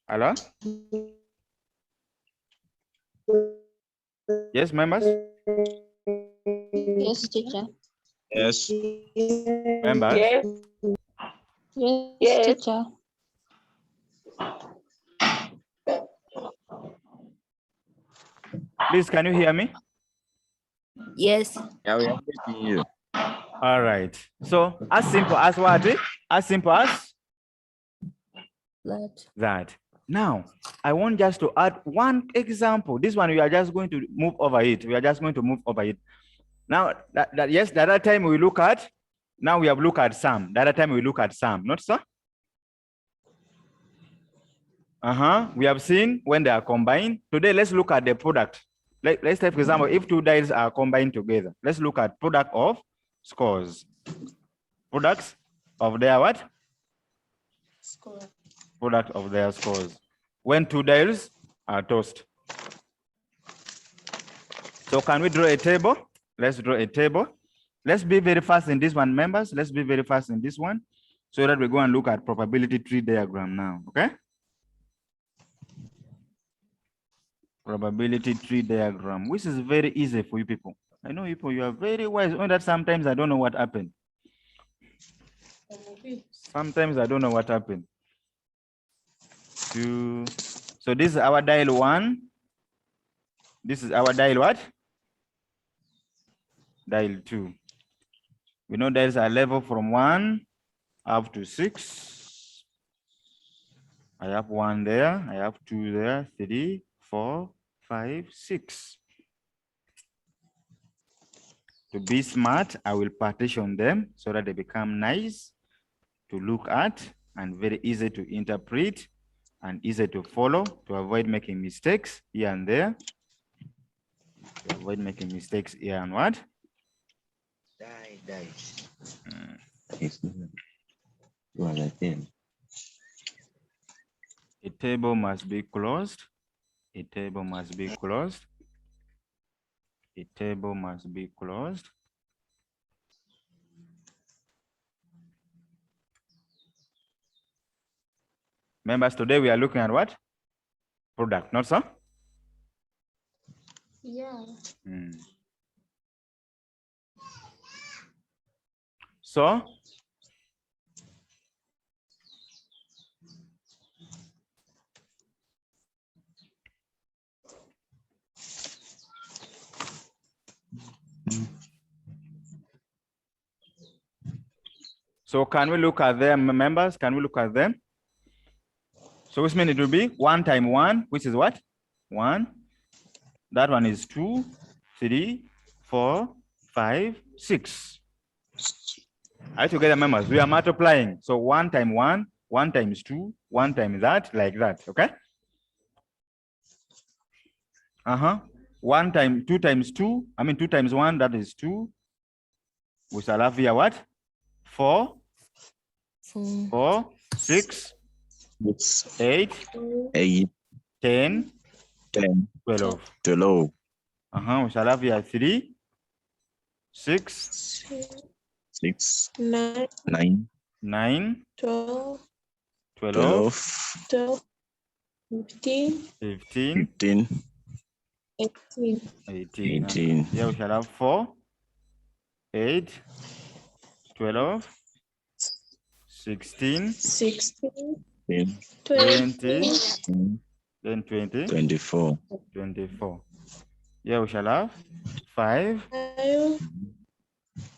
Hello? Yes, members? Yes, teacher. Yes. Members? Yes. Yes, Yes. teacher. Please, can you hear me? Yes. Yeah, we are getting you. All right. So as simple as what? As simple as that. Now, I want just to add one example. This one, we are just going to move over it. We are just going to move over it. Now, yes, the other time we look at, now we have looked at some. The other time we look at some, not so? We have seen when they are combined. Today, let's look at the product. Let's take, for example, if two dials are combined together, let's look at product of scores. Products of their what? Score. Product of their scores. When two dials are tossed. So can we draw a table? Let's draw a table. Let's be very fast in this one, members. Let's be very fast in this one so that we go and look at probability tree diagram now, okay? Probability tree diagram, which is very easy for you people. I know you are very wise, only that sometimes I don't know what happened. Sometimes I don't know what happened. So this is our dial 1. This is our dial what? Dial 2. We know dials are level from 1 up to 6. I have 1 there, I have 2 there, 3, 4, 5, 6. To be smart, I will partition them so that they become nice to look at and very easy to interpret and easy to follow to avoid making mistakes here and there. To avoid making mistakes here and what? A table must be closed. A table must be closed. A table must be closed. Members, today we are looking at what? Product, not so? Yeah. So, can we look at them, members? Can we look at them? So which means it will be 1 times 1, which is what? 1. That one is 2, 3, 4, 5, 6. Are you together, members? We are multiplying. So 1 times 1, 1 times 2, 1 times that, like that, okay? 1 times 2 times 2, 2 times 1, that is 2. We shall have here what? 4, 4, 6, 8, 10, 12. 12. We shall have here 3, 6, 6, 9, 9, 12, 12, 15, 15, 18. 18. Here we shall have 4, 8, 12, 16, 20, then 20, 24. 24. Here we shall have 5,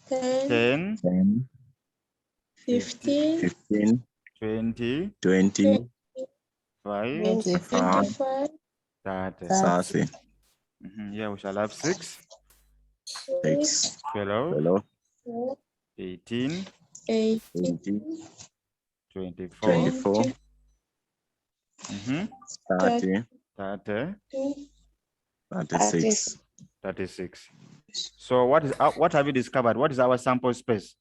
10, 15, 15, 20, 20, 5, 25, 30. 30. Here we shall have 6, 6, 12, 12, 18, 18, 24, 24, 30, 30, 36. 36. So what have you discovered? What is our sample space?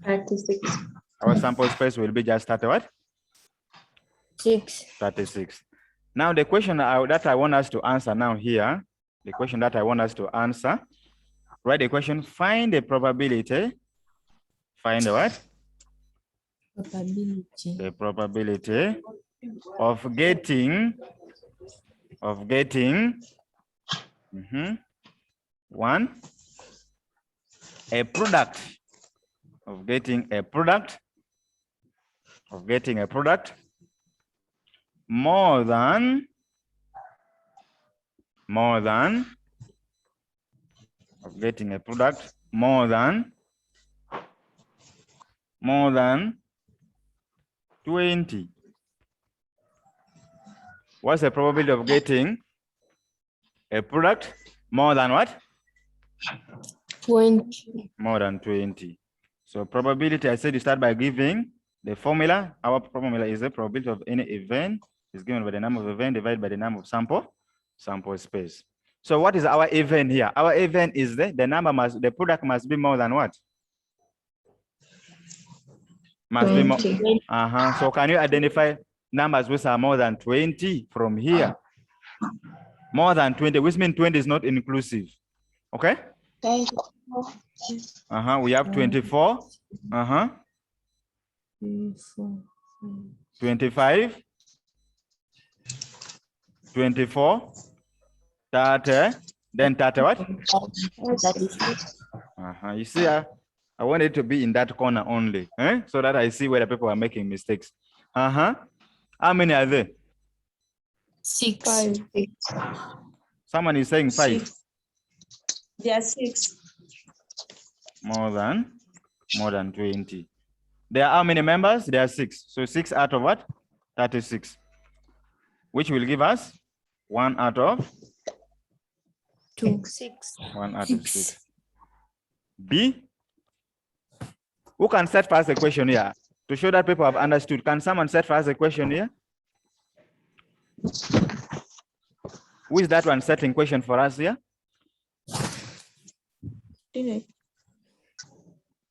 36. Our sample space will be just 30 what? 6. 36. Now the question that I want us to answer now here, the question that I want us to answer, write the question, find the probability, find the what? Probability. The probability of getting one, a product, of getting a product more than of getting a product more than 20. What's the probability of getting a product more than what? 20. More than 20. So probability, I said you start by giving the formula. Our formula is the probability of any event is given by the number of event divided by the number of sample space. So what is our event here? Our event is the product must be more than what? Must 20. be more. So can you identify numbers which are more than 20 from here? More than 20, which means 20 is not inclusive. Okay? We have 24. 25. 24. 30. Then 30 what? You see, I want it to be in that corner only, so that I see where the people are making mistakes. How many are there? 6. 5. Someone is saying 5. 6. There are 6. More than 20. There are how many members? There are 6. So 6 out of what? 36. Which will give us 1 out of 2. 6. 1 out of 6. B. Who can set first a question here? To show that people have understood. Can someone set first a question here? Who is that one setting question for us here? Lynette.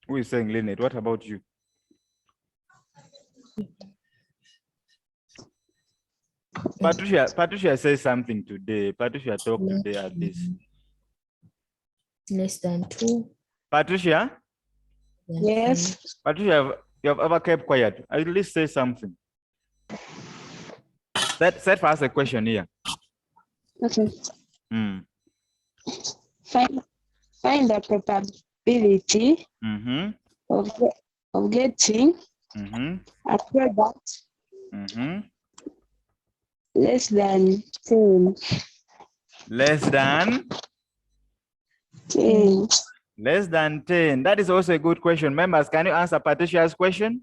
Who is saying Lynette? What about you? Patricia says something today. Patricia talked today at least. Less than 2. Patricia? Yes. Patricia, you have ever kept quiet. At least say something. Set for us a question here. Okay. Mm. Find the probability of getting a product less than 10. Less than 10. Less than 10. That is also a good question. Members, can you answer Patricia's question?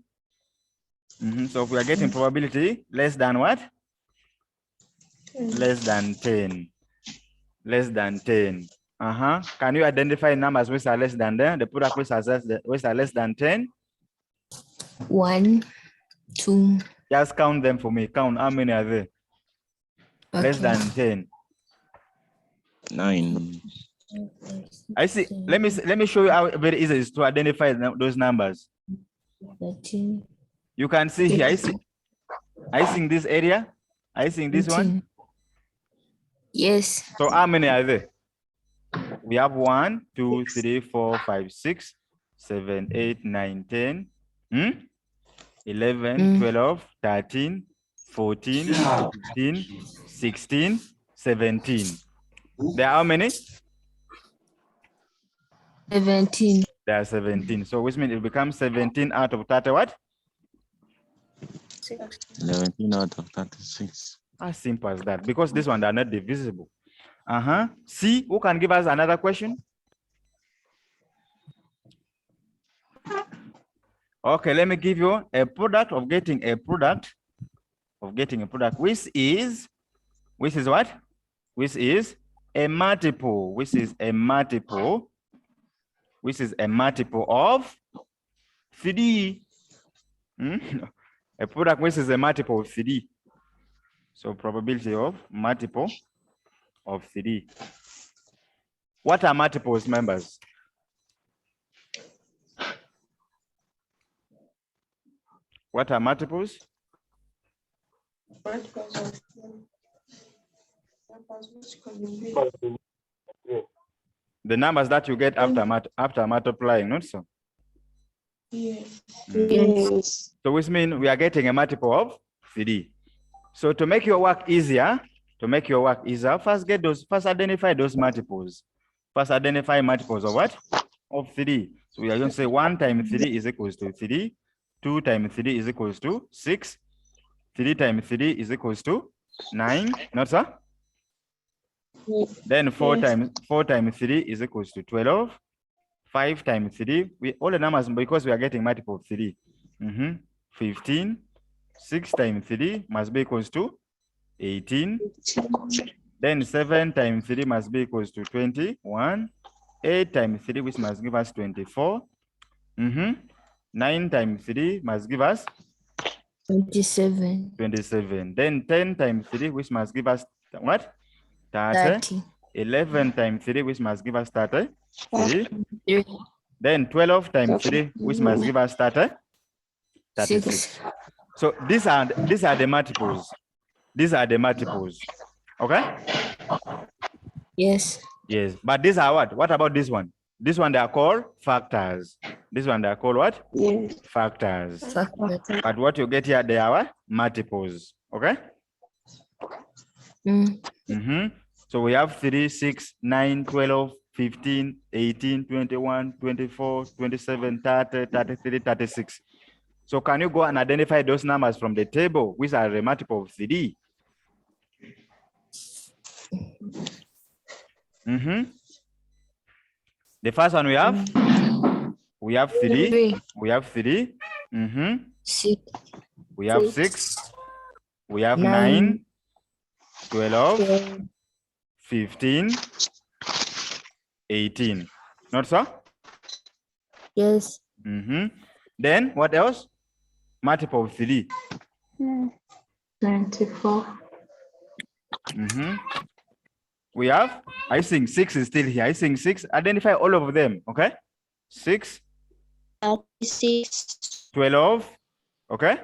So if we are getting probability less than what? Less than 10. Less than 10. Can you identify numbers which are less than 10? The product which are less than 10? 1, 2. Just count them for me. Count how many are there? Okay. Less than 10. 9. I see. Let me show you how very easy it is to identify those numbers. 13. You can see here. I see in this area. I see in this 18. one. Yes. So how many are there? We have 1, 2, 3, 4, 5, 6, 7, 8, 9, 10, 11, 12, 13, 14, 15, 16, 17. There are how many? 17. There are 17. So which means it becomes 17 out of 30 what? 17 out of 36. As simple as that. Because this one they are not divisible. C, who can give us another question? Okay, let me give you a product of getting a product which is what? Which is a multiple of 3. A product which is a multiple of 3. So probability of multiple of 3. What are multiples, members? What are multiples? The numbers that you get after multiplying, not so? Yes. So which means we are getting a multiple of 3. So to make your work easier, first identify those multiples. First identify multiples of what? Of 3. So we are going to say 1 times 3 is equals to 3. 2 times 3 is equals to 6. 3 times 3 is equals to 9. Not so? Then 4 times 3 is equals to 12. 5 times 3, all the numbers, because we are getting multiple of 3. 15. 6 times 3 must be equals to 18. Then 7 times 3 must be equals to 21. 8 times 3, which must give us 24. 9 times 3 must give us 27. 27. Then 10 times 3, which must give us what? 30. 11 times 3, which must give us 30. 3. Then 12 times 3, which must give us 36. 6. So these are the multiples. These are the multiples. Okay? Yes. Yes. But these are what? What about this one? This one they are called factors. This one they are called what? Yes. Factors. Factor. But what you get here, they are what? Multiples. Okay? So we have 3, 6, 9, 12, 15, 18, 21, 24, 27, 30, 33, 36. So can you go and identify those numbers from the table, which are a multiple of 3? The first one we have 3. We have 3. 6. We have 6. We have 9, 12, 15, 18. Not so? Yes. Then what else? Multiple of 3. 24. We have, I think 6 is still here. I think 6. Identify all of them. Okay? 6. 36. 12. Okay?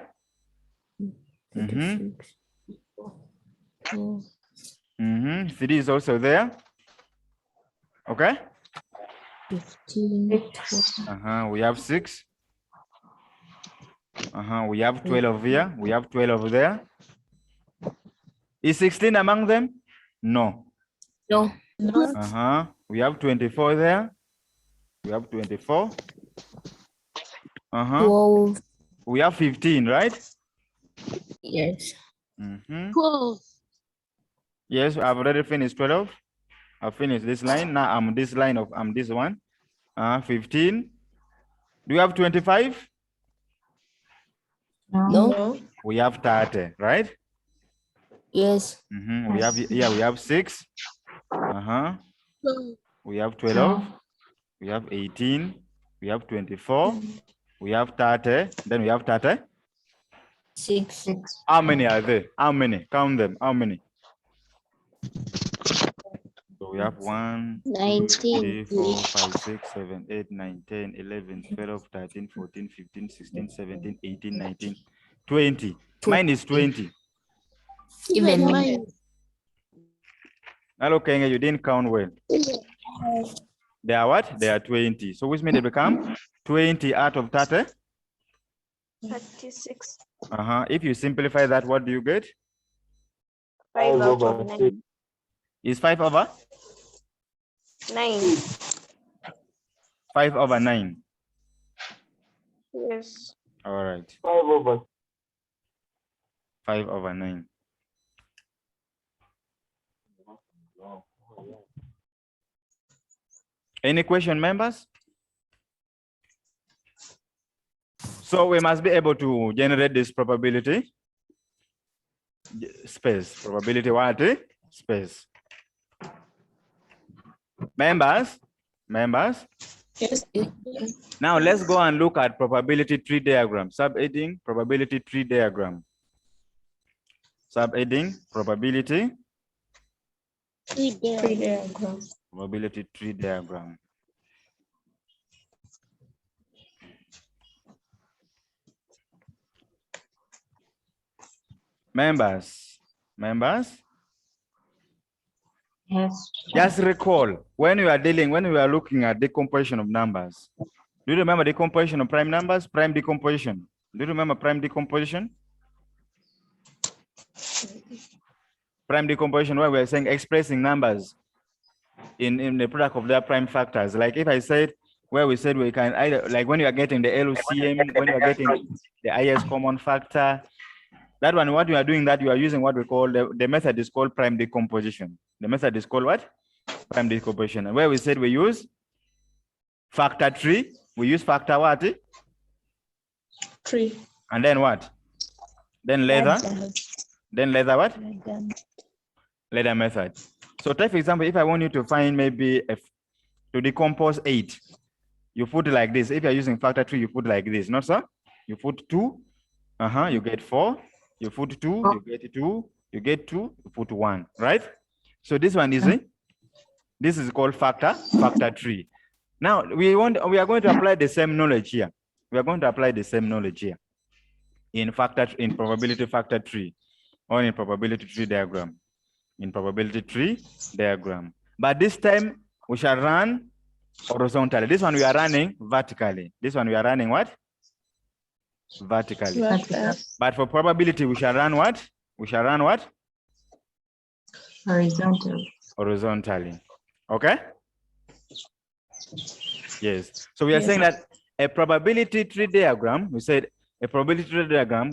3 3 is also there. Okay? 15. We have 6. We have 12 here. We have 12 there. Is 16 among them? No. No. We have 24 there. We have 24. 12. We have 15, right? Yes. 12. Yes, I've already finished 12. I've finished this line. Now I'm this line of this one. 15. Do you have 25? No. We have 30, right? Yes. We have 6. We have 12. We have 18. We have 24. We have 30. Then we have 30. 6. How many are there? How many? Count them. How many? So we have 1, 2, 3, 4, 5, 6, 7, 8, 9, 10, 11, 12, 13, 14, 15, 16, 17, 18, 19, 20. Mine is 20. Even mine. Hello, Kenya, you didn't count well. They are what? They are 20. So which means they become 20 out of 30? 36. If you simplify that, what do you get? 5 out of 9. Is 5 over? 9. 5 over 9. Yes. All right. 5 over 9. Any question, members? So we must be able to generate this probability space. Probability what? Space. Members? Yes. Now let's go and look at probability tree diagram. Subheading probability tree diagram. Subheading probability Tree diagram. probability tree diagram. Members. Yes. Just recall when we are looking at decomposition of numbers. Do you remember decomposition of prime numbers? Prime decomposition. Do you remember prime decomposition? Prime decomposition, where we are saying expressing numbers in the product of their prime factors. Like if I said, where we said we can either, like when you are getting the LCM, when you are getting the highest common factor, that one, what you are doing, that you are using what we call, the method is called prime decomposition. The method is called what? Prime decomposition. And where we said we use factor tree, we use factor what? Tree. And then what? Then ladder. Then ladder what? Ladder method. So take for example, if I want you to find maybe to decompose 8, you put it like this. If you're using factor tree, you put like this, not so? You put 2, you get 4. You put 2, you get 2. You get 2, you put 1, right? So this one is this is called factor tree. Now we are going to apply the same knowledge here. We are going to apply the same knowledge here in probability factor tree or in probability tree diagram. In probability tree diagram. But this time we shall run horizontally. This one we are running vertically. This one we are running what? Vertically. But for probability we shall run what? We shall run what? Horizontally. Horizontally. Okay? Yes. So we are saying that a probability tree diagram, we said a probability tree diagram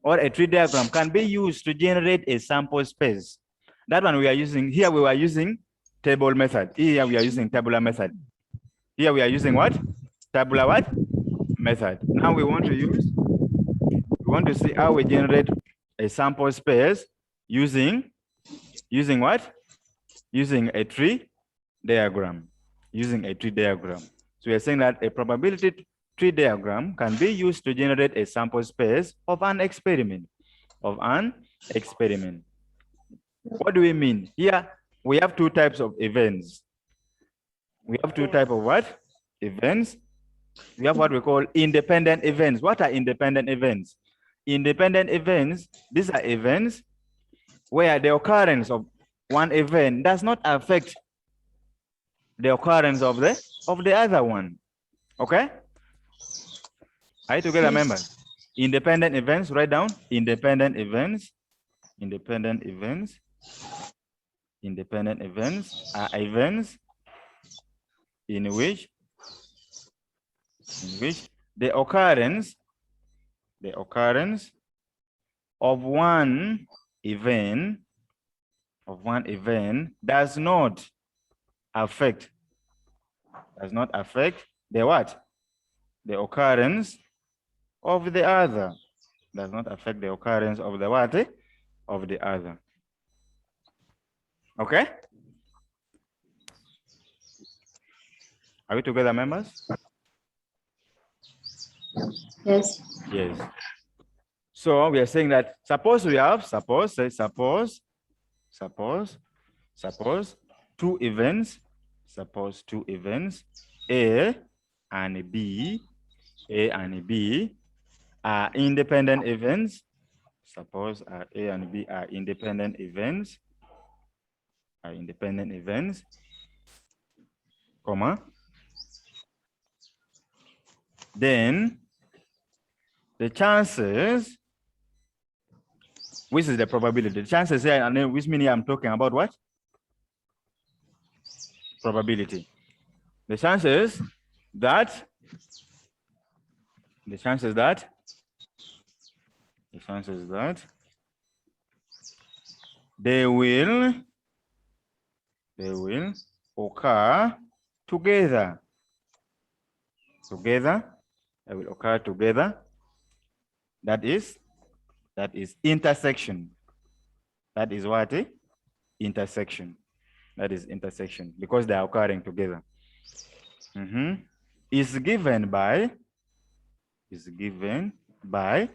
or a tree diagram can be used to generate a sample space. That one we are using, here we were using table method. Here we are using tabular method. Here we are using what? Tabular what? Method. Now we want to see how we generate a sample space using what? Using a tree diagram. Using a tree diagram. So we are saying that a probability tree diagram can be used to generate a sample space of an experiment. What do we mean? Here, we have 2 types of events. We have 2 types of what? Events. We have what we call independent events. What are independent events? Independent events, these are events where the occurrence of one event does not affect the occurrence of the other one. Okay? Are you together, members? Independent events, write down. Independent events. Independent events are events in which the occurrence of one event does not affect the what? The occurrence of the other. Does not affect the occurrence of the what? Of the other. Okay? Are we together, members? Yes. Yes. So we are saying that suppose 2 events, A and B are independent events. Suppose A and B are independent events. Comma. Then the chances, which is the probability, the chances here, and then which meaning I'm talking about what? Probability. The chances that they will occur together. They will occur together. That is intersection. That is what? Intersection. That is intersection, because they are occurring together. Is given by,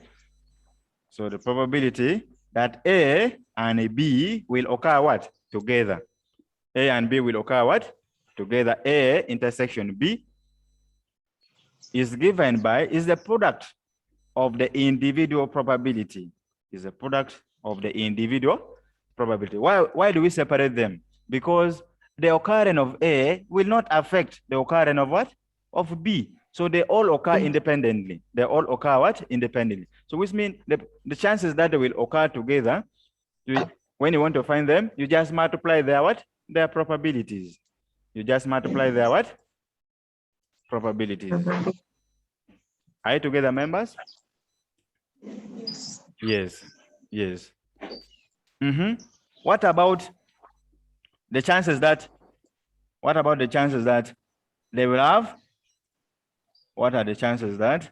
so the probability that A and B will occur what? Together. A and B will occur what? Together. A intersection B is given by, is the product of the individual probability. Is a product of the individual probability. Why do we separate them? Because the occurrence of A will not affect the occurrence of what? Of B. So they all occur independently. They all occur what? Independently. So which means the chances that they will occur together, when you want to find them, you just multiply their what? Their probabilities. You just multiply their what? Probabilities. Are you together, members? Yes. Yes. What about the chances that they will have? What are the chances that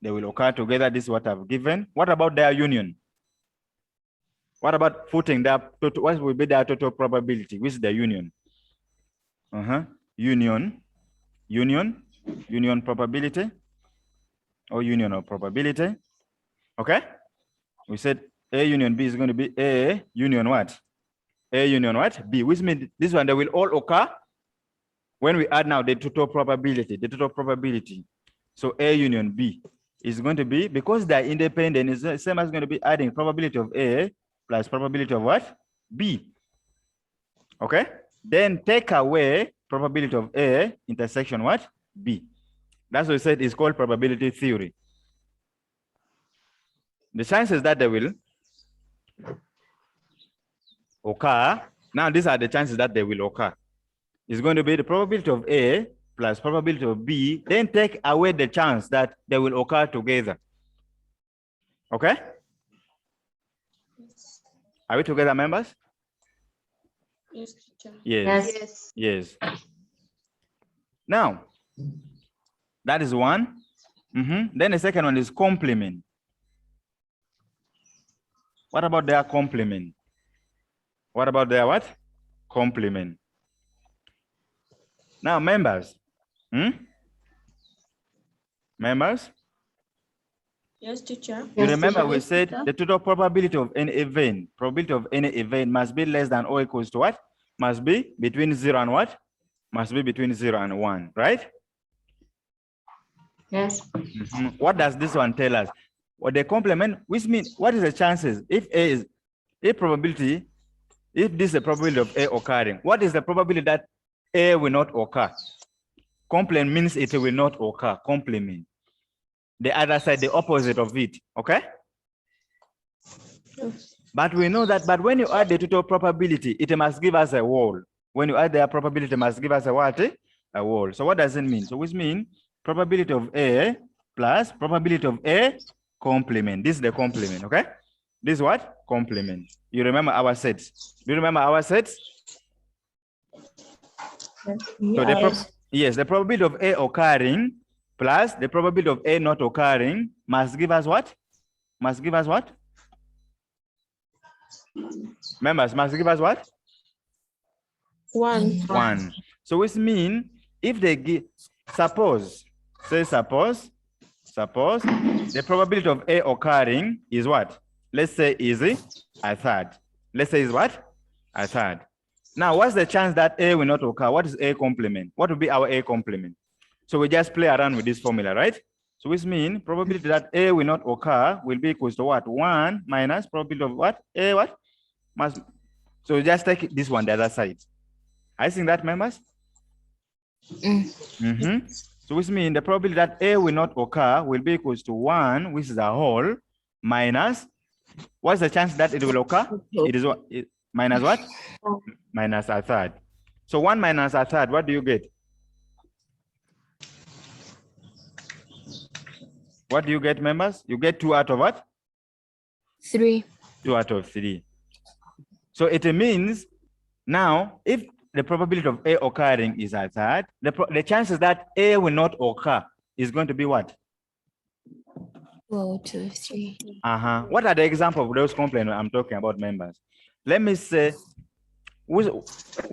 they will occur together? This is what I've given. What about their union? What about putting their total? What will be their total probability? Which is the union? Union probability, or union of probability. Okay. We said A union B is going to be A union what? A union what? B, which means this one, they will all occur when we add now the total probability. So A union B is going to be, because they're independent, is the same as going to be adding probability of A plus probability of what? B. Okay. Then take away probability of A intersection what? B. That's what we said is called probability theory. The chances that they will occur, now these are the chances that they will occur. It's going to be the probability of A plus probability of B, then take away the chance that they will occur together. Okay? Are we together, members? Yes, teacher. Yes. Yes. Now, that is one. Then the second one is complement. What about their complement? What about their what? Complement. Now, members. Members? Yes, teacher. You remember we said the total probability of any event, must be less than or equals to what? Must be between 0 and what? Must be between 0 and 1, right? Yes. What does this one tell us? Well, the complement, which means what is the chances if A is a probability, if this is the probability of A occurring, what is the probability that A will not occur? Complement means it will not occur. Complement. The other side, the opposite of it. Okay? But we know that, but when you add the total probability, it must give us a whole. When you add their probability, it must give us a what? A whole. So what does it mean? So which means probability of A plus probability of A complement. This is the complement, okay? This is what? Complement. You remember our sets? Do you remember our sets? Yes. Yes, the probability of A occurring plus the probability of A not occurring must give us what? Must give us what? Members, must give us what? 1. 1. So which means if they give, suppose the probability of A occurring is what? Let's say is a third. Let's say is what? A third. Now, what's the chance that A will not occur? What is A complement? What will be our A complement? So we just play around with this formula, right? So which means probability that A will not occur will be equals to what? 1 minus probability of what? A what? Must. So just take this one, the other side. I think that, members? So which means the probability that A will not occur will be equals to 1, which is a whole, minus, what's the chance that it will occur? It is what? Minus what? Minus a third. So 1 minus a third, what do you get? What do you get, members? You get 2 out of what? 3. 2 out of 3. So it means now, if the probability of A occurring is a third, the chances that A will not occur is going to be what? 4, 2, 3. What are the examples of those complements I'm talking about, members? Let me say, who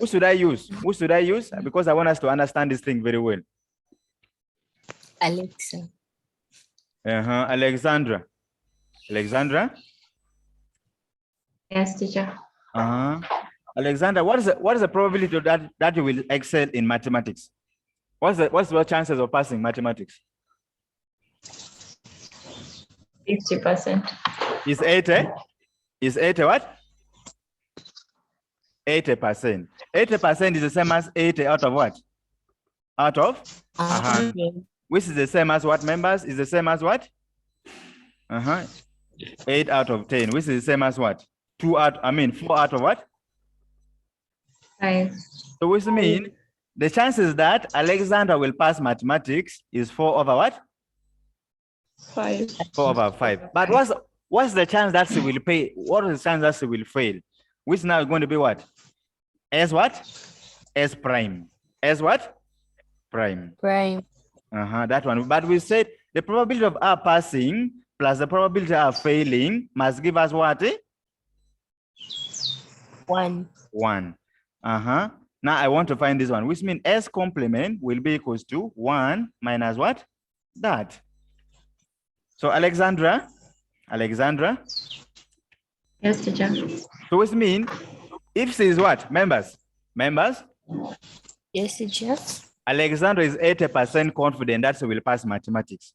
should I use? Who should I use? Because I want us to understand this thing very well. Alexa. Alexandra. Alexandra? Yes, teacher. Alexandra, what is the probability that you will excel in mathematics? What's your chances of passing mathematics? 50%. is 80. Is 80 what? 80%. 80% is the same as 80 out of what? Out of 100. Which is the same as what, members? Is the same as what? 8 out of 10. Which is the same as what? 4 out of what? 5. So which means the chances that Alexandra will pass mathematics is 4 over what? 5. 4 over 5. But what's the chance that she will pay? What is the chance that she will fail? Which now is going to be what? S what? S prime. S what? Prime. Prime. That one. But we said the probability of her passing plus the probability of her failing must give us what? 1. 1. Now I want to find this one, which means S complement will be equals to 1 minus what? That. So Alexandra. Yes, teacher. So which means if she is what? Members? Yes, teacher. Alexandra is 80% confident that she will pass mathematics.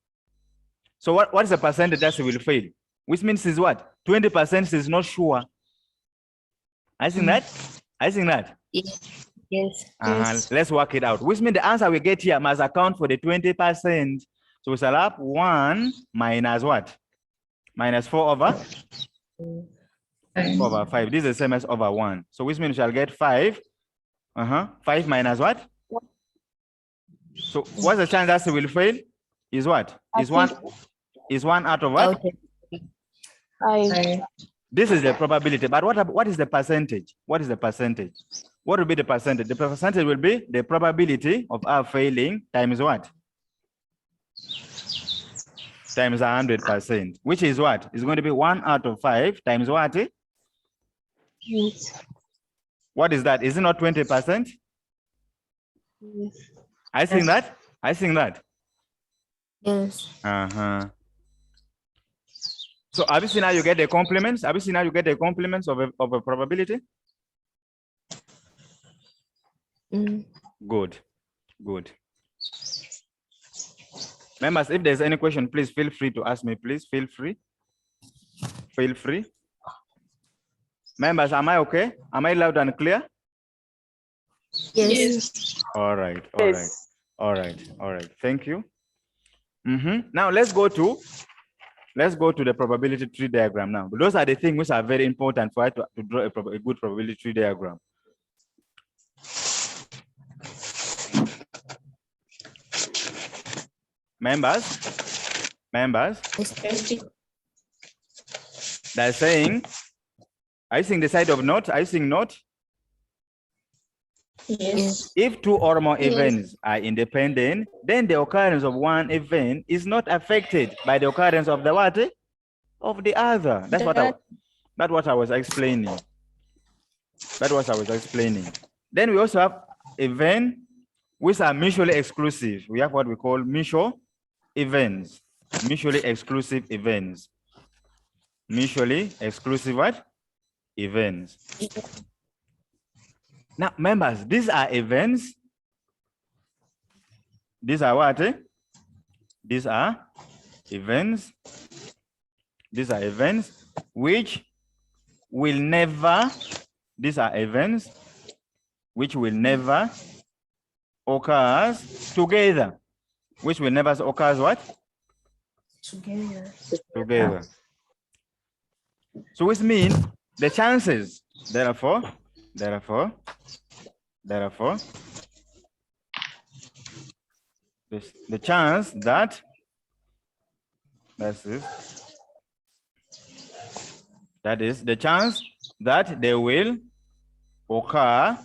So what is the percentage that she will fail? Which means is what? 20% is not sure. I think that. Yes. Let's work it out. Which means the answer we get here must account for the 20%. So we shall have 1 minus what? Minus 4 over? 4 over 5. This is the same as over 1. So which means we shall get 5. 5 minus what? So what's the chance that she will fail? Is what? Is 1 out of what? 5. This is the probability. But what is the percentage? What is the percentage? What will be the percentage? The percentage will be the probability of our failing times what? Times 100%, which is what? It's going to be 1 out of 5 times what? Yes. What is that? Is it not 20%? Yes. I think that. Yes. So have you seen how you get the complements? Have you seen how you get the complements of a probability? Good. Members, if there's any question, please feel free to ask me. Please feel free. Members, am I okay? Am I loud and clear? Yes. All right. Thank you. Now let's go to the probability tree diagram now. Those are the things which are very important for us to draw a good probability tree diagram. Members, they're saying, are you seeing the side of note? Are you seeing note? Yes. If 2 or more events are independent, then the occurrence of one event is not affected by the occurrence of the what? Of the other. That's what I was explaining. Then we also have events which are mutually exclusive. We have what we call mutual events. Mutually exclusive events. Mutually exclusive what? Events. Now, members, these are events. These are what? These are events. These are events which will never, occur together. Which will never occur what? Together. So which means the chances, therefore, the chance that the chance that they will occur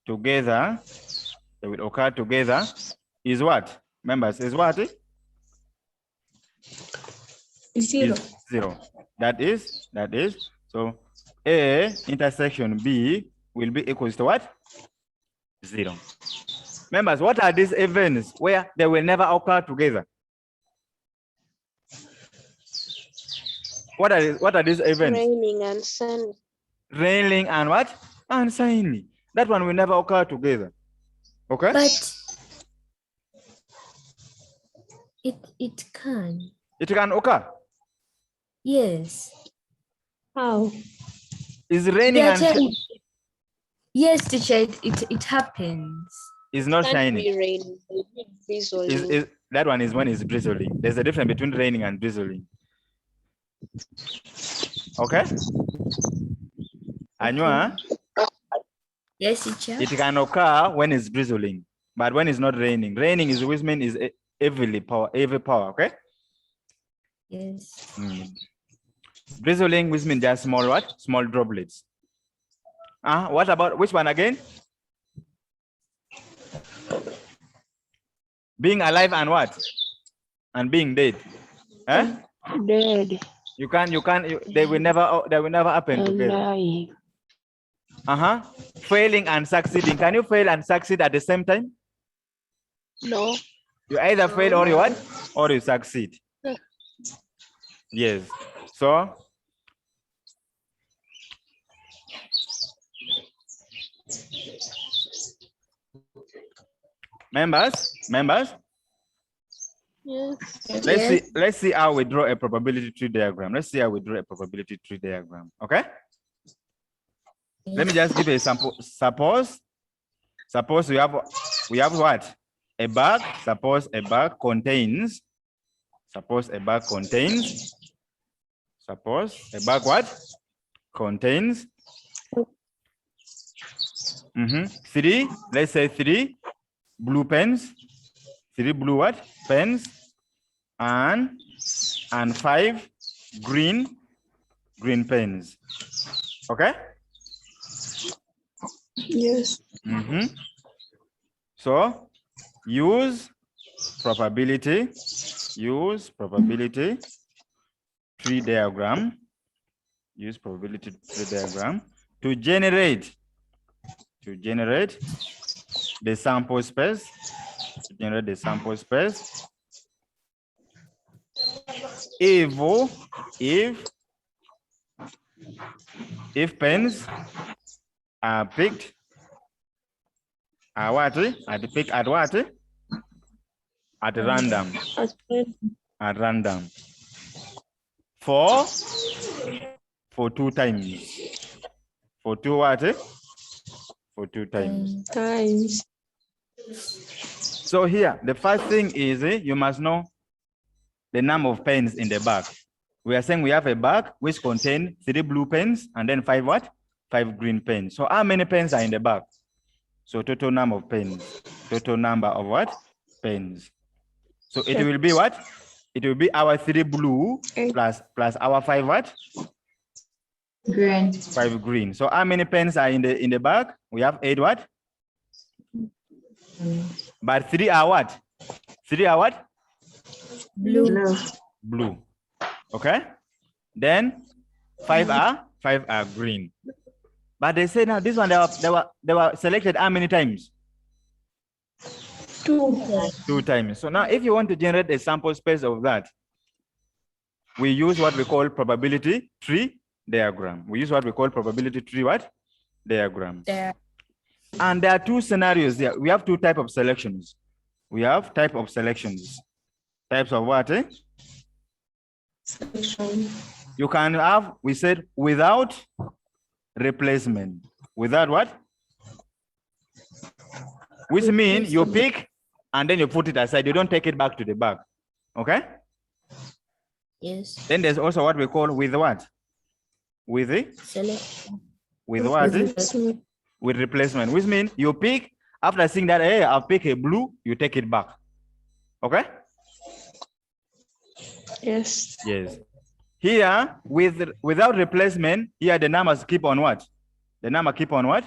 together, is what? Members, is what? 0. Is 0. That is. So A intersection B will be equals to what? 0. Members, what are these events where they will never occur together? What are these events? Raining and sun. Raining and what? And sunny. That one will never occur together. Okay? But it can. It can occur. Yes. How? Is raining Yeah, and teacher, yes, teacher, it happens. is not Can't shining? be rain. Drizzling. Is that one is when it's drizzling. There's a difference between raining and drizzling. Okay? Anua, Yes, teacher. it can occur when it's drizzling, but when it's not raining. Raining is which means is heavy power, okay? Yes. Drizzling which means just small what? Small droplets. What about which one again? Being alive and what? And being dead. Eh? Dead they will never happen and together. lying. Failing and succeeding. Can you fail and succeed at the same time? No. You either fail or you what? Or you succeed. Yes. So members, Yes. let's see how we draw a probability tree diagram. Let's see how we draw a probability tree diagram. Okay. Let me just give you a sample. Suppose we have what? A bag. Suppose a bag contains what? Contains 3, let's say 3 blue pens, 3 blue what? Pens, and 5 green pens. Okay? Yes. So use probability tree diagram. Use probability tree diagram to generate the sample space. If pens are picked at random. At random. For 2 times. For 2 what? For 2 times. So here, the first thing is you must know the number of pens in the bag. We are saying we have a bag which contains 3 blue pens and then 5 what? 5 green pens. So how many pens are in the bag? So total number of pens. Total number of what? Pens. So it will be what? It will be our 3 blue plus our 5 what? Green. 5 green. So how many pens are in the bag? We have 8 what? But 3 are what? 3 are what? Blue. Okay. Then 5 are green. But they say now this one they were selected how many times? 2 times. So now if you want to generate a sample space of that, we use what we call probability tree diagram. We use what we call probability tree what? Diagram. And there are 2 scenarios here. We have 2 types of selections. We have type of selections. Types of what? You can have, we said, without replacement. Without what? Which means you pick and then you put it aside. You don't take it back to the bag. Okay? Yes. Then there's also what we call with what? With the? Selection. With what? With replacement. Which means you pick, after seeing that, hey, I'll pick a blue, you take it back. Okay? Yes. Yes. Here, without replacement, here the numbers keep on what? The number keep on what?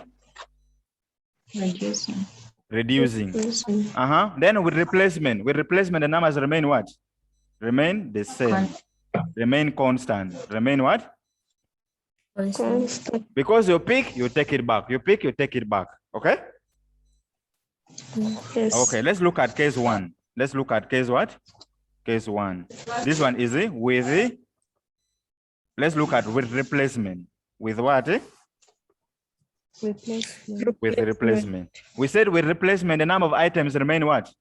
Reducing. Then with replacement, the numbers remain what? Remain the same. Remain constant. Remain what? Constant. Because you pick, you take it back. You pick, you take it back. Okay? Yes. Okay, let's look at case 1. Let's look at case what? Case 1. This one is with the, let's look at with replacement. With what? Replacement. With replacement. We said with replacement, the number of items remain what?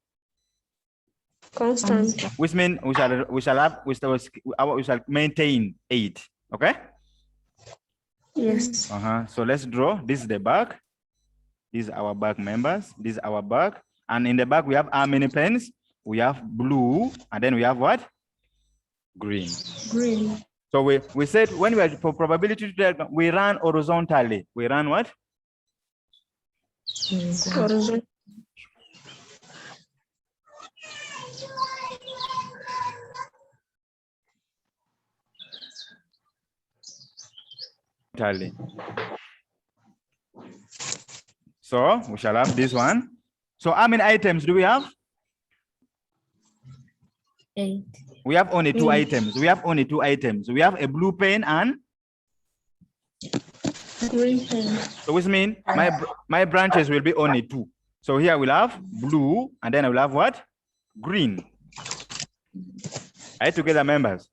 Constant. Which means we shall maintain 8. Okay? Yes. So let's draw. This is the back. These are our back members. This is our back. And in the back, we have how many pens? We have blue. And then we have what? Green. Green. So we said when we are for probability to we run horizontally. We run what? Horizontal. Horizontally. So we shall have this one. So how many items do we have? 8. We have only 2 items. We have only 2 items. We have a blue pen and Green pen. so which means my branches will be only 2. So here we'll have blue and then I will have what? Green. Are you together, members?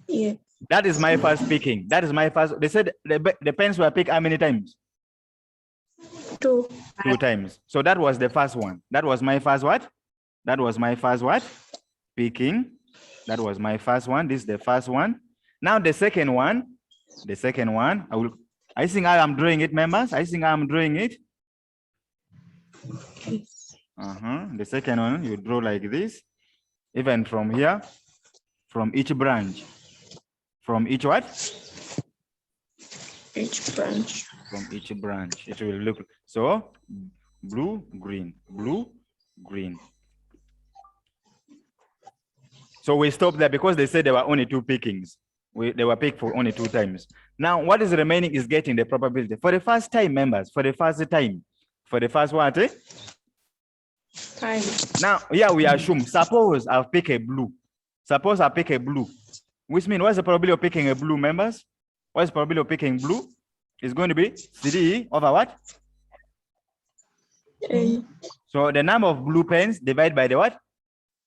Yeah. That is my first picking. That is my first. They said the pens were picked how many times? 2. 2 times. So that was the first one. That was my first what? That was my first what? Picking. That was my first one. This is the first one. Now the second one. The second one. I think I am drawing it, members. I think I am drawing it. The second one, you draw like this. Even from here, from each branch. From each what? Each branch. From each branch. It will look so blue, green, blue, green. So we stopped there because they said there were only 2 pickings. They were picked for only 2 times. Now, what is remaining is getting the probability. For the first time, members, for the first time, for the first what? Time. Now, yeah, we assume, suppose I'll pick a blue. Suppose I pick a blue, which means what's the probability of picking a blue, members? What's the probability of picking blue? It's going to be 3 over what? 8. So the number of blue pens divided by the what?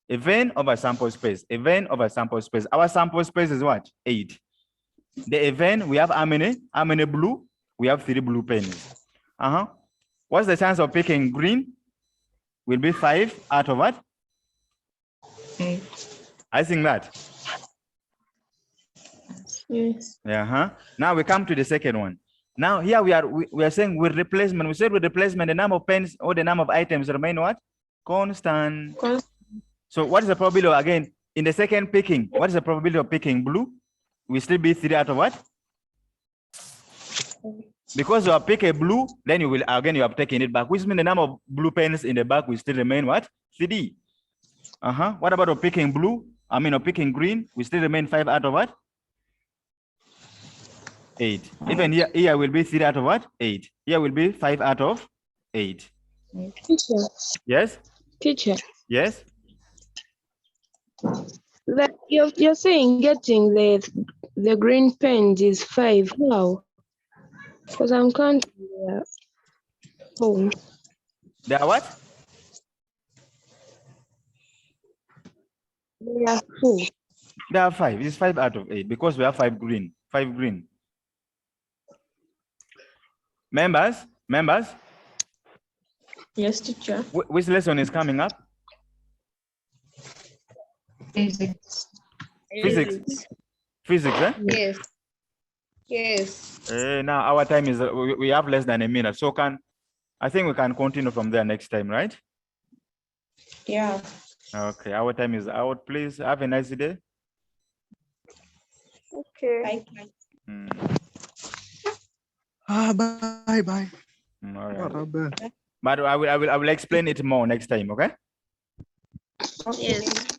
Event over sample space. Event over sample space. Our sample space is what? 8. The event, we have how many? How many blue? We have 3 blue pens. What's the chance of picking green? Will be 5 out of what? 8. I think that. Yes. Now we come to the second one. Now here we are saying with replacement. We said with replacement, the number of pens or the number of items remain what? Constant. So what is the probability of, again, in the second picking, what is the probability of picking blue? We still be 3 out of what? Because you have picked a blue, then you will, again, you have taken it back, which means the number of blue pens in the back will still remain what? 3. What about of picking blue? I mean, of picking green, we still remain 5 out of what? 8. Even here will be 3 out of what? 8. Here will be 5 out of 8. Teacher. Yes? Teacher. Yes? That you're saying getting the green pens is 5. How? Because I'm counting the home. They are what? They are 4. They are 5. It's 5 out of 8 because we have 5 green. 5 green. Members? Yes, teacher. Which lesson is coming up? Physics. Physics, eh? Yes. Yes. Now our time is, we have less than a minute. So I think we can continue from there next time, right? Yeah. Okay, our time is out. Please have a nice day. Okay. Bye. All right. But I will explain it more next time, okay? Yes.